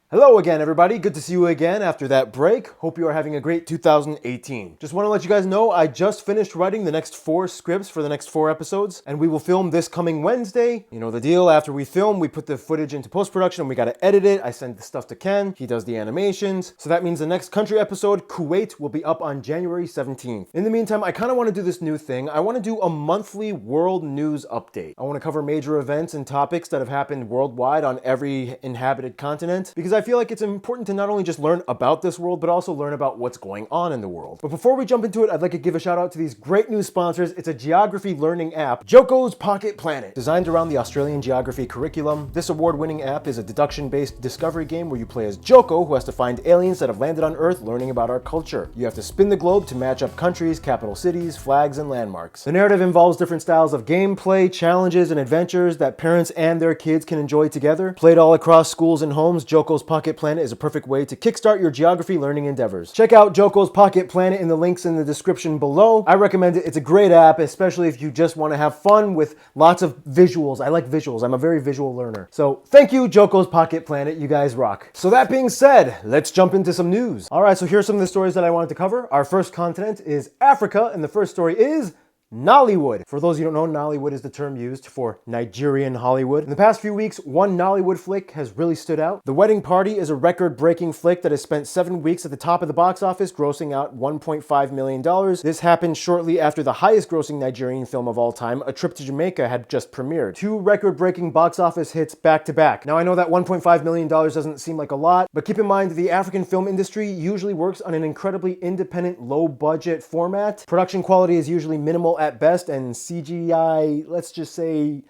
Hello again, everybody. Good to see you again after that break. Hope you are having a great 2018. Just want to let you guys know I just finished writing the next 4 scripts for the next 4 episodes, and we will film this coming Wednesday. You know the deal. After we film, we put the footage into post-production and we got to edit it. I send the stuff to Ken. He does the animations. So that means the next country episode, Kuwait, will be up on January 17th. In the meantime, I kind of want to do this new thing. I want to do a monthly world news update. I want to cover major events and topics that have happened worldwide on every inhabited continent, because I feel like it's important to not only just learn about this world, but also learn about what's going on in the world. But before we jump into it, I'd like to give a shout out to these great new sponsors. It's a geography learning app, Jokos Pocket Planet. Designed around the Australian geography curriculum, this award-winning app is a deduction-based discovery game where you play as Joko, who has to find aliens that have landed on Earth learning about our culture. You have to spin the globe to match up countries, capital cities, flags, and landmarks. The narrative involves different styles of gameplay, challenges, and adventures that parents and their kids can enjoy together. Played all across schools and homes, Joko's Pocket Planet is a perfect way to kickstart your geography learning endeavors. Check out Joko's Pocket Planet in the links in the description below. I recommend it. It's a great app, especially if you just want to have fun with lots of visuals. I like visuals. I'm a very visual learner. So thank you, Joko's Pocket Planet. You guys rock. So that being said, let's jump into some news. All right, so here's some of the stories that I wanted to cover. Our first continent is Africa, and the first story is Nollywood. For those of you who don't know, Nollywood is the term used for Nigerian Hollywood. In the past few weeks, one Nollywood flick has really stood out. The Wedding Party is a record-breaking flick that has spent 7 weeks at the top of the box office, grossing out $1.5 million. This happened shortly after the highest-grossing Nigerian film of all time, A Trip to Jamaica, had just premiered. 2 record-breaking box office hits back-to-back. Now, I know that $1.5 million doesn't seem like a lot, but keep in mind the African film industry usually works on an incredibly independent, low-budget format. Production quality is usually minimal at best, and CGI, let's just say,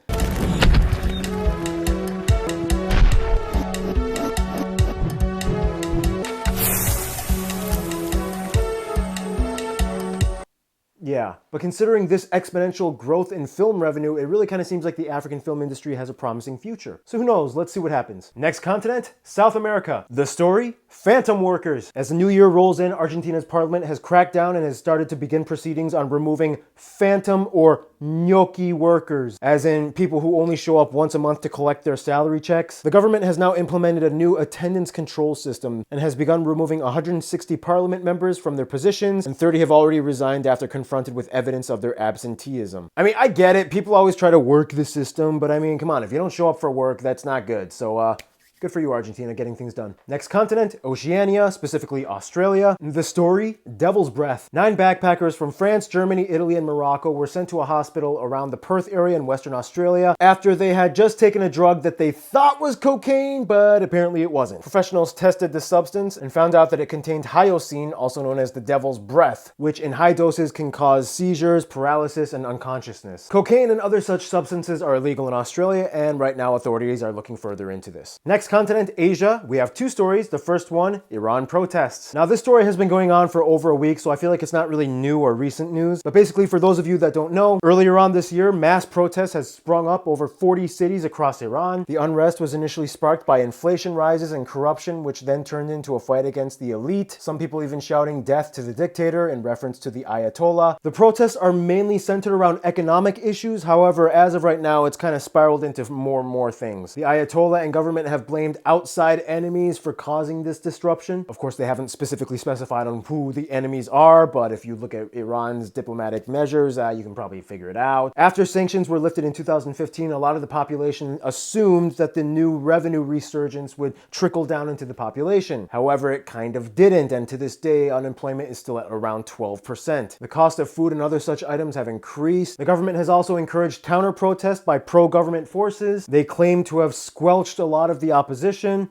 yeah, but considering this exponential growth in film revenue, it really kind of seems like the African film industry has a promising future. So who knows? Let's see what happens. Next continent, South America. The story, phantom workers. As the new year rolls in, Argentina's parliament has cracked down and has started to begin proceedings on removing phantom or gnocchi workers, as in people who only show up once a month to collect their salary checks. The government has now implemented a new attendance control system and has begun removing 160 parliament members from their positions, and 30 have already resigned after confronted with evidence of their absenteeism. I mean, I get it. People always try to work the system, but I mean, come on, if you don't show up for work, that's not good. So, good for you, Argentina, getting things done. Next continent, Oceania, specifically Australia. The story, Devil's Breath. 9 backpackers from France, Germany, Italy, and Morocco were sent to a hospital around the Perth area in Western Australia after they had just taken a drug that they thought was cocaine, but apparently it wasn't. Professionals tested the substance and found out that it contained hyoscine, also known as the Devil's Breath, which in high doses can cause seizures, paralysis, and unconsciousness. Cocaine and other such substances are illegal in Australia, and right now authorities are looking further into this. Next continent, Asia, we have 2 stories. The first one, Iran protests. Now, this story has been going on for over a week, so I feel like it's not really new or recent news. But basically, for those of you that don't know, earlier on this year, mass protests has sprung up over 40 cities across Iran. The unrest was initially sparked by inflation rises and corruption, which then turned into a fight against the elite. Some people even shouting death to the dictator in reference to the Ayatollah. The protests are mainly centered around economic issues. However, as of right now, it's kind of spiraled into more and more things. The Ayatollah and government have blamed outside enemies for causing this disruption. Of course, they haven't specifically specified on who the enemies are, but if you look at Iran's diplomatic measures, you can probably figure it out. After sanctions were lifted in 2015, a lot of the population assumed that the new revenue resurgence would trickle down into the population. However, it kind of didn't, and to this day, unemployment is still at around 12%. The cost of food and other such items have increased. The government has also encouraged counter-protest by pro-government forces. They claim to have squelched a lot of the opposition,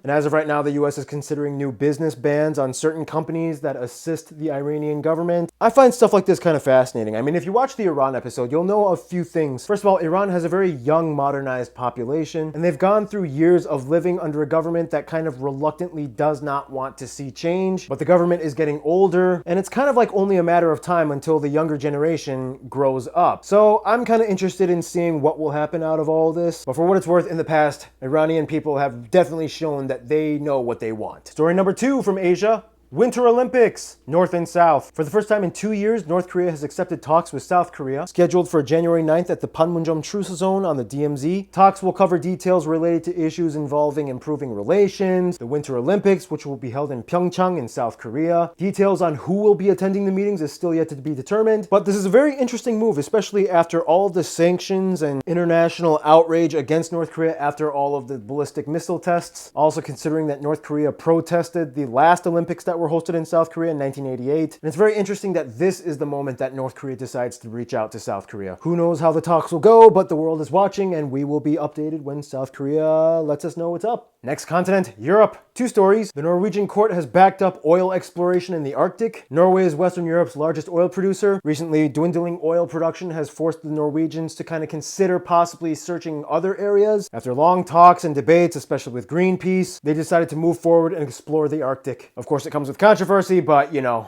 and as of right now, the US is considering new business bans on certain companies that assist the Iranian government. I find stuff like this kind of fascinating. I mean, if you watch the Iran episode, you'll know a few things. First of all, Iran has a very young, modernized population, and they've gone through years of living under a government that kind of reluctantly does not want to see change, but the government is getting older, and it's kind of like only a matter of time until the younger generation grows up. So I'm kind of interested in seeing what will happen out of all this, but for what it's worth, in the past, Iranian people have definitely shown that they know what they want. Story number 2 from Asia, Winter Olympics, North and South. For the first time in 2 years, North Korea has accepted talks with South Korea, scheduled for January 9th at the Panmunjom Truce Zone on the DMZ. Talks will cover details related to issues involving improving relations, the Winter Olympics, which will be held in Pyeongchang in South Korea. Details on who will be attending the meetings is still yet to be determined, but this is a very interesting move, especially after all the sanctions and international outrage against North Korea after all of the ballistic missile tests. Also considering that North Korea protested the last Olympics that were hosted in South Korea in 1988. And it's very interesting that this is the moment that North Korea decides to reach out to South Korea. Who knows how the talks will go, but the world is watching and we will be updated when South Korea lets us know what's up. Next continent, Europe. 2 stories. The Norwegian court has backed up oil exploration in the Arctic. Norway is Western Europe's largest oil producer. Recently, dwindling oil production has forced the Norwegians to kind of consider possibly searching other areas. After long talks and debates, especially with Greenpeace, they decided to move forward and explore the Arctic. Of course, it comes with controversy, but you know,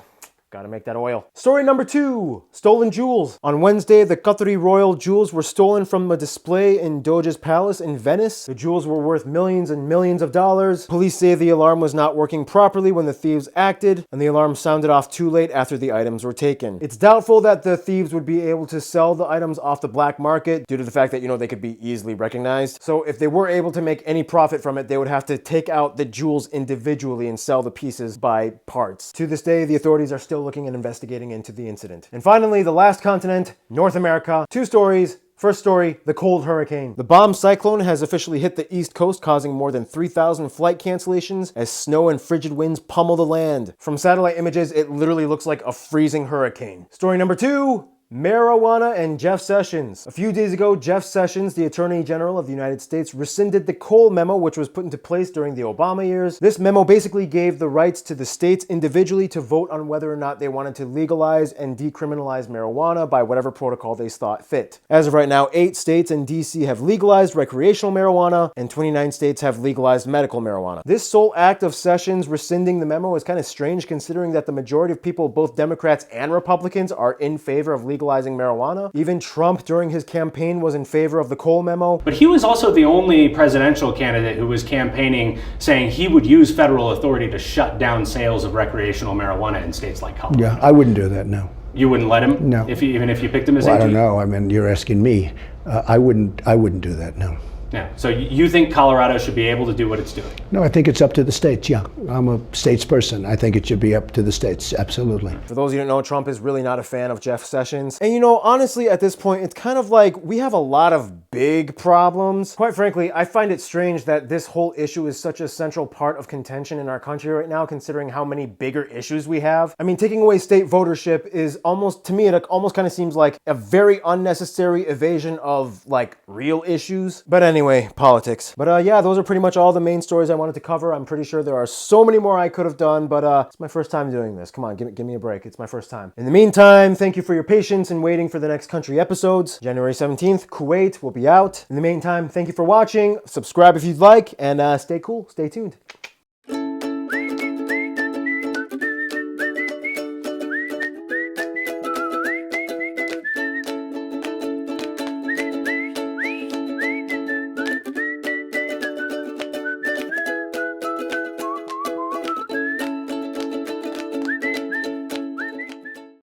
gotta make that oil. Story number 2, stolen jewels. On Wednesday, the Qatari royal jewels were stolen from a display in Doge's palace in Venice. The jewels were worth millions and millions of dollars. Police say the alarm was not working properly when the thieves acted, and the alarm sounded off too late after the items were taken. It's doubtful that the thieves would be able to sell the items off the black market due to the fact that, you know, they could be easily recognized. So if they were able to make any profit from it, they would have to take out the jewels individually and sell the pieces by parts. To this day, the authorities are still looking and investigating into the incident. And finally, the last continent, North America. 2 stories. First story, the cold hurricane. The bomb cyclone has officially hit the East Coast, causing more than 3,000 flight cancellations as snow and frigid winds pummel the land. From satellite images, it literally looks like a freezing hurricane. Story number 2, marijuana and Jeff Sessions. A few days ago, Jeff Sessions, the Attorney General of the United States, rescinded the Cole memo, which was put into place during the Obama years. This memo basically gave the rights to the states individually to vote on whether or not they wanted to legalize and decriminalize marijuana by whatever protocol they thought fit. As of right now, 8 states and DC have legalized recreational marijuana, and 29 states have legalized medical marijuana. This sole act of Sessions rescinding the memo is kind of strange, considering that the majority of people, both Democrats and Republicans, are in favor of legalizing marijuana. Even Trump during his campaign was in favor of the Cole memo. But he was also the only presidential candidate who was campaigning saying he would use federal authority to shut down sales of recreational marijuana in states like Colorado. Yeah, I wouldn't do that, no. You wouldn't let him? No. Even if you picked him as Well, I AG? don't know. I mean, you're asking me. I wouldn't do that, no. Yeah. So you think Colorado should be able to do what it's doing? No, I think it's up to the states, yeah. I'm a states person. I think it should be up to the states, absolutely. For those of you who don't know, Trump is really not a fan of Jeff Sessions. And you know, honestly, at this point, it's kind of like we have a lot of big problems. Quite frankly, I find it strange that this whole issue is such a central part of contention in our country right now, considering how many bigger issues we have. I mean, taking away state votership is almost, to me, it almost kind of seems like a very unnecessary evasion of like real issues. But anyway, politics. But yeah, those are pretty much all the main stories I wanted to cover. I'm pretty sure there are so many more I could have done, but it's my first time doing this. Come on, give me a break. It's my first time. In the meantime, thank you for your patience in waiting for the next country episodes. January 17th, Kuwait will be out. In the meantime, thank you for watching. Subscribe if you'd like, and stay cool. Stay tuned.